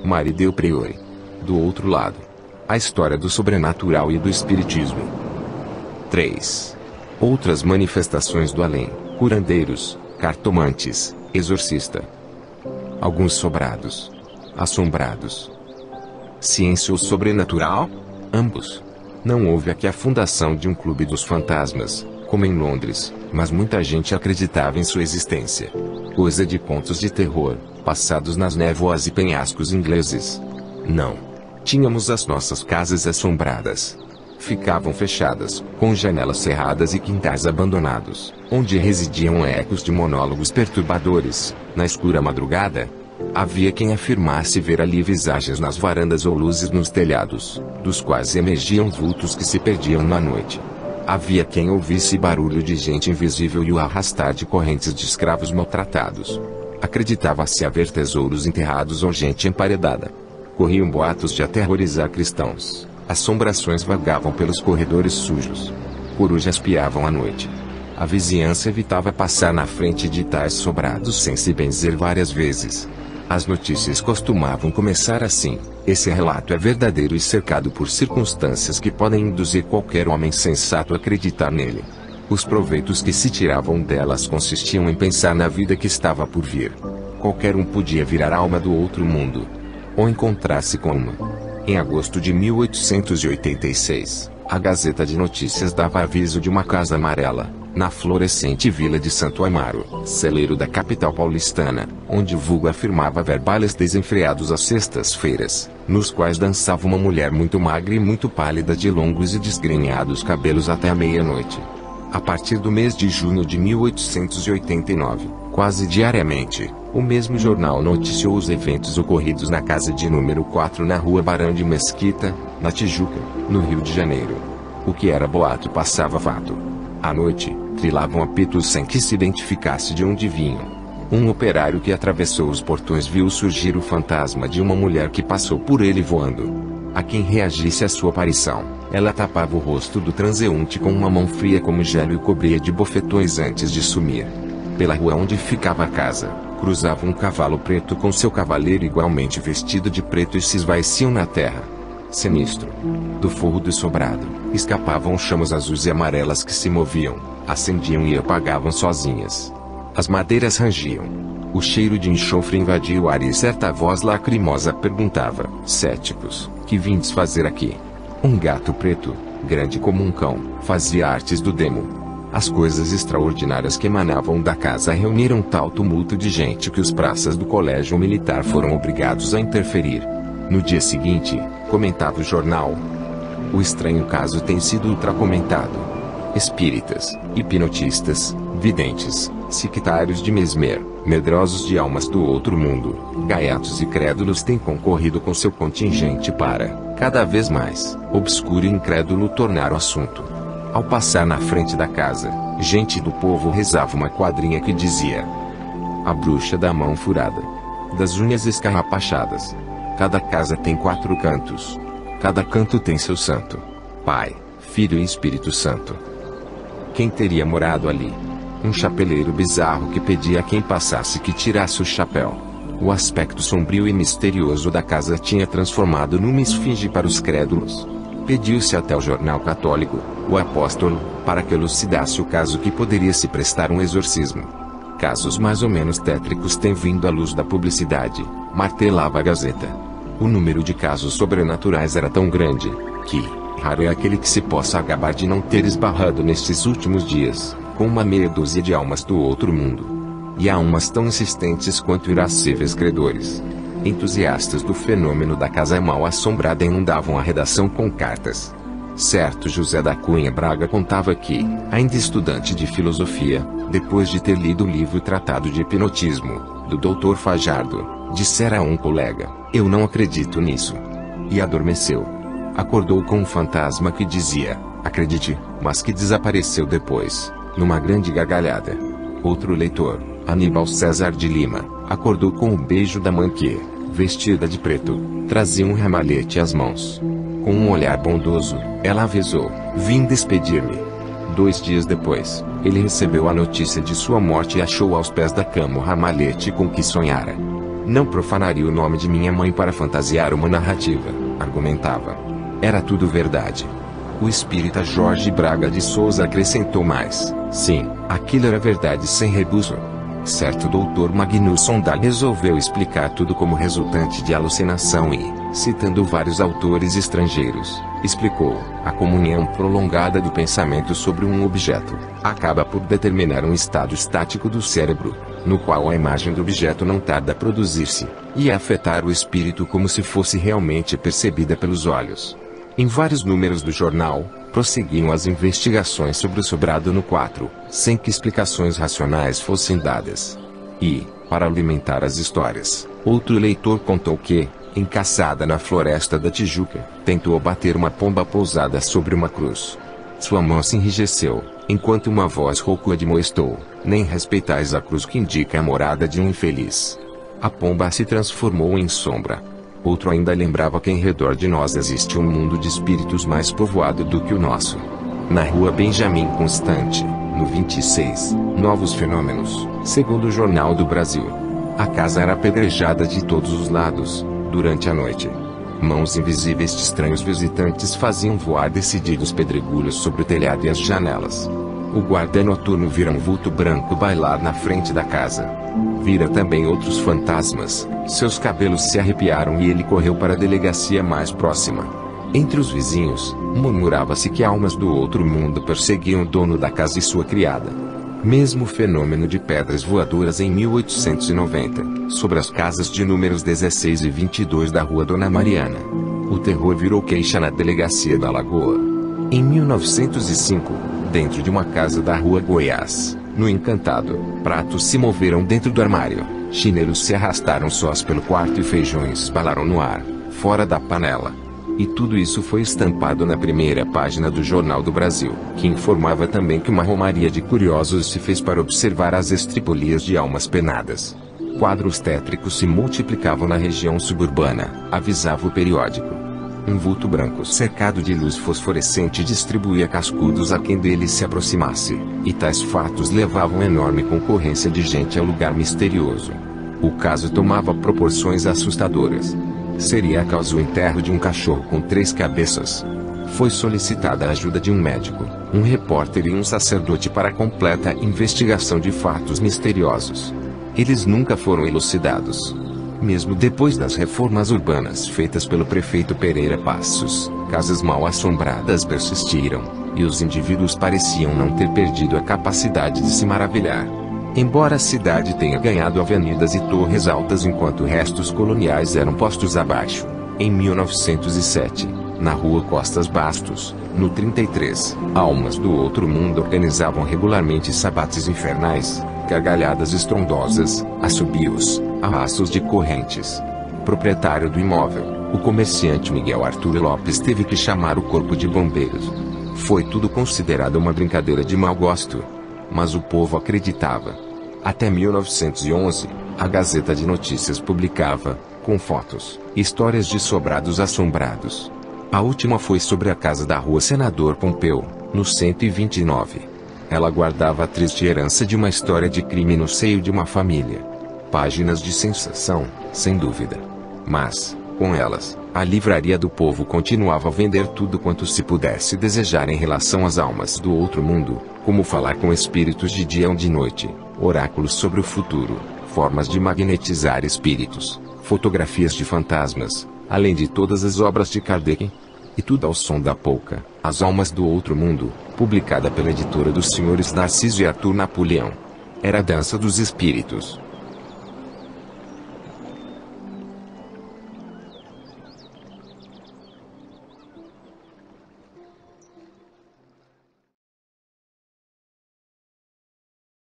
Marie del Priore. Do outro lado, a história do sobrenatural e do espiritismo. 3. Outras manifestações do além: curandeiros, cartomantes, exorcista. Alguns sobrados. Assombrados. Ciência ou sobrenatural? Ambos. Não houve aqui a fundação de um clube dos fantasmas, como em Londres, mas muita gente acreditava em sua existência. Coisa de contos de terror, passados nas névoas e penhascos ingleses. Não. Tínhamos as nossas casas assombradas. Ficavam fechadas, com janelas cerradas e quintais abandonados, onde residiam ecos de monólogos perturbadores. Na escura madrugada, havia quem afirmasse ver ali visagens nas varandas ou luzes nos telhados, dos quais emergiam vultos que se perdiam na noite. Havia quem ouvisse barulho de gente invisível e o arrastar de correntes de escravos maltratados. Acreditava-se haver tesouros enterrados ou gente emparedada. Corriam boatos de aterrorizar cristãos. Assombrações vagavam pelos corredores sujos. Corujas piavam à noite. A vizinhança evitava passar na frente de tais sobrados sem se benzer várias vezes. As notícias costumavam começar assim: esse relato é verdadeiro e cercado por circunstâncias que podem induzir qualquer homem sensato a acreditar nele. Os proveitos que se tiravam delas consistiam em pensar na vida que estava por vir. Qualquer um podia virar alma do outro mundo, ou encontrar-se com uma. Em agosto de 1886, a Gazeta de Notícias dava aviso de uma casa amarela, na florescente vila de Santo Amaro, celeiro da capital paulistana, onde o vulgo afirmava ver bailes desenfreados às sextas-feiras, nos quais dançava uma mulher muito magra e muito pálida de longos e desgrenhados cabelos até a meia-noite. A partir do mês de junho de 1889, quase diariamente, o mesmo jornal noticiou os eventos ocorridos na casa de número 4 na rua Barão de Mesquita, na Tijuca, no Rio de Janeiro. O que era boato passava fato. À noite, trilavam apitos sem que se identificasse de onde vinham. Um operário que atravessou os portões viu surgir o fantasma de uma mulher que passou por ele voando. A quem reagisse à sua aparição, ela tapava o rosto do transeunte com uma mão fria como gelo e cobria de bofetões antes de sumir. Pela rua onde ficava a casa, cruzava um cavalo preto com seu cavaleiro igualmente vestido de preto e se esvaeciam na terra. Sinistro. Do forro do sobrado, escapavam chamas azuis e amarelas que se moviam, acendiam e apagavam sozinhas. As madeiras rangiam. O cheiro de enxofre invadia o ar e certa voz lacrimosa perguntava: céticos, que vindes fazer aqui? Um gato preto, grande como um cão, fazia artes do demo. As coisas extraordinárias que emanavam da casa reuniram tal tumulto de gente que os praças do colégio militar foram obrigados a interferir. No dia seguinte, comentava o jornal: o estranho caso tem sido ultracomentado. Espíritas, hipnotistas, videntes, sectários de Mesmer, medrosos de almas do outro mundo, gaiatos e crédulos têm concorrido com seu contingente para, cada vez mais, obscuro e incrédulo tornar o assunto. Ao passar na frente da casa, gente do povo rezava uma quadrinha que dizia: a bruxa da mão furada, das unhas escarrapachadas. Cada casa tem 4 cantos. Cada canto tem seu santo: Pai, Filho e Espírito Santo. Quem teria morado ali? Um chapeleiro bizarro que pedia a quem passasse que tirasse o chapéu. O aspecto sombrio e misterioso da casa tinha transformado numa esfinge para os crédulos. Pediu-se até ao jornal católico, o Apóstolo, para que elucidasse o caso que poderia se prestar um exorcismo. Casos mais ou menos tétricos têm vindo à luz da publicidade, martelava a Gazeta. O número de casos sobrenaturais era tão grande, que raro é aquele que se possa gabar de não ter esbarrado nestes últimos dias, com uma meia dúzia de almas do outro mundo. E há umas tão insistentes quanto irascíveis credores. Entusiastas do fenômeno da casa mal assombrada inundavam a redação com cartas. Certo José da Cunha Braga contava que, ainda estudante de filosofia, depois de ter lido o livro Tratado de Hipnotismo, do Dr. Fajardo, dissera a um colega: eu não acredito nisso. E adormeceu. Acordou com um fantasma que dizia: acredite, mas que desapareceu depois, numa grande gargalhada. Outro leitor, Aníbal César de Lima, acordou com o beijo da mãe que, vestida de preto, trazia um ramalhete às mãos. Com um olhar bondoso, ela avisou: vim despedir-me. 2 dias depois, ele recebeu a notícia de sua morte e achou aos pés da cama o ramalhete com que sonhara. Não profanaria o nome de minha mãe para fantasiar uma narrativa, argumentava. Era tudo verdade. O espírita Jorge Braga de Souza acrescentou mais. Sim, aquilo era verdade sem rebuço. Certo Dr. Magnus Sondal resolveu explicar tudo como resultante de alucinação e, citando vários autores estrangeiros, explicou: a comunhão prolongada do pensamento sobre um objeto acaba por determinar um estado estático do cérebro, no qual a imagem do objeto não tarda a produzir-se, e a afetar o espírito como se fosse realmente percebida pelos olhos. Em vários números do jornal, prosseguiam as investigações sobre o sobrado no 4, sem que explicações racionais fossem dadas. E, para alimentar as histórias, outro leitor contou que, em caçada na floresta da Tijuca, tentou abater uma pomba pousada sobre uma cruz. Sua mão se enrijeceu, enquanto uma voz rouca admoestou: nem respeitais a cruz que indica a morada de um infeliz. A pomba se transformou em sombra. Outro ainda lembrava que em redor de nós existe um mundo de espíritos mais povoado do que o nosso. Na rua Benjamin Constant, no 26, novos fenômenos, segundo o Jornal do Brasil. A casa era apedrejada de todos os lados, durante a noite. Mãos invisíveis de estranhos visitantes faziam voar decididos pedregulhos sobre o telhado e as janelas. O guarda noturno vira um vulto branco bailar na frente da casa. Vira também outros fantasmas, seus cabelos se arrepiaram e ele correu para a delegacia mais próxima. Entre os vizinhos, murmurava-se que almas do outro mundo perseguiam o dono da casa e sua criada. Mesmo fenômeno de pedras voadoras em 1890, sobre as casas de números 16 e 22 da rua Dona Mariana. O terror virou queixa na delegacia da Lagoa. Em 1905, dentro de uma casa da rua Goiás, no Encantado, pratos se moveram dentro do armário, chinelos se arrastaram sós pelo quarto e feijões balaram no ar, fora da panela. E tudo isso foi estampado na primeira página do Jornal do Brasil, que informava também que uma romaria de curiosos se fez para observar as estripolias de almas penadas. Quadros tétricos se multiplicavam na região suburbana, avisava o periódico. Um vulto branco cercado de luz fosforescente distribuía cascudos a quem dele se aproximasse, e tais fatos levavam enorme concorrência de gente ao lugar misterioso. O caso tomava proporções assustadoras. Seria a causa o enterro de um cachorro com 3 cabeças. Foi solicitada a ajuda de um médico, um repórter e um sacerdote para a completa investigação de fatos misteriosos. Eles nunca foram elucidados. Mesmo depois das reformas urbanas feitas pelo prefeito Pereira Passos, casas mal assombradas persistiram, e os indivíduos pareciam não ter perdido a capacidade de se maravilhar. Embora a cidade tenha ganhado avenidas e torres altas enquanto restos coloniais eram postos abaixo, em 1907, na rua Costas Bastos, no 33, almas do outro mundo organizavam regularmente sabates infernais, gargalhadas estrondosas, assobios, arrastos de correntes. Proprietário do imóvel, o comerciante Miguel Arthur Lopes teve que chamar o corpo de bombeiros. Foi tudo considerado uma brincadeira de mau gosto. Mas o povo acreditava. Até 1911, a Gazeta de Notícias publicava, com fotos, histórias de sobrados assombrados. A última foi sobre a casa da rua Senador Pompeu, no 129. Ela guardava a triste herança de uma história de crime no seio de uma família. Páginas de sensação, sem dúvida. Mas, com elas, a Livraria do Povo continuava a vender tudo quanto se pudesse desejar em relação às almas do outro mundo, como falar com espíritos de dia ou de noite, oráculos sobre o futuro, formas de magnetizar espíritos, fotografias de fantasmas, além de todas as obras de Kardec. E tudo ao som da polca, As Almas do Outro Mundo, publicada pela editora dos senhores Narciso e Arthur Napoleão. Era a dança dos espíritos.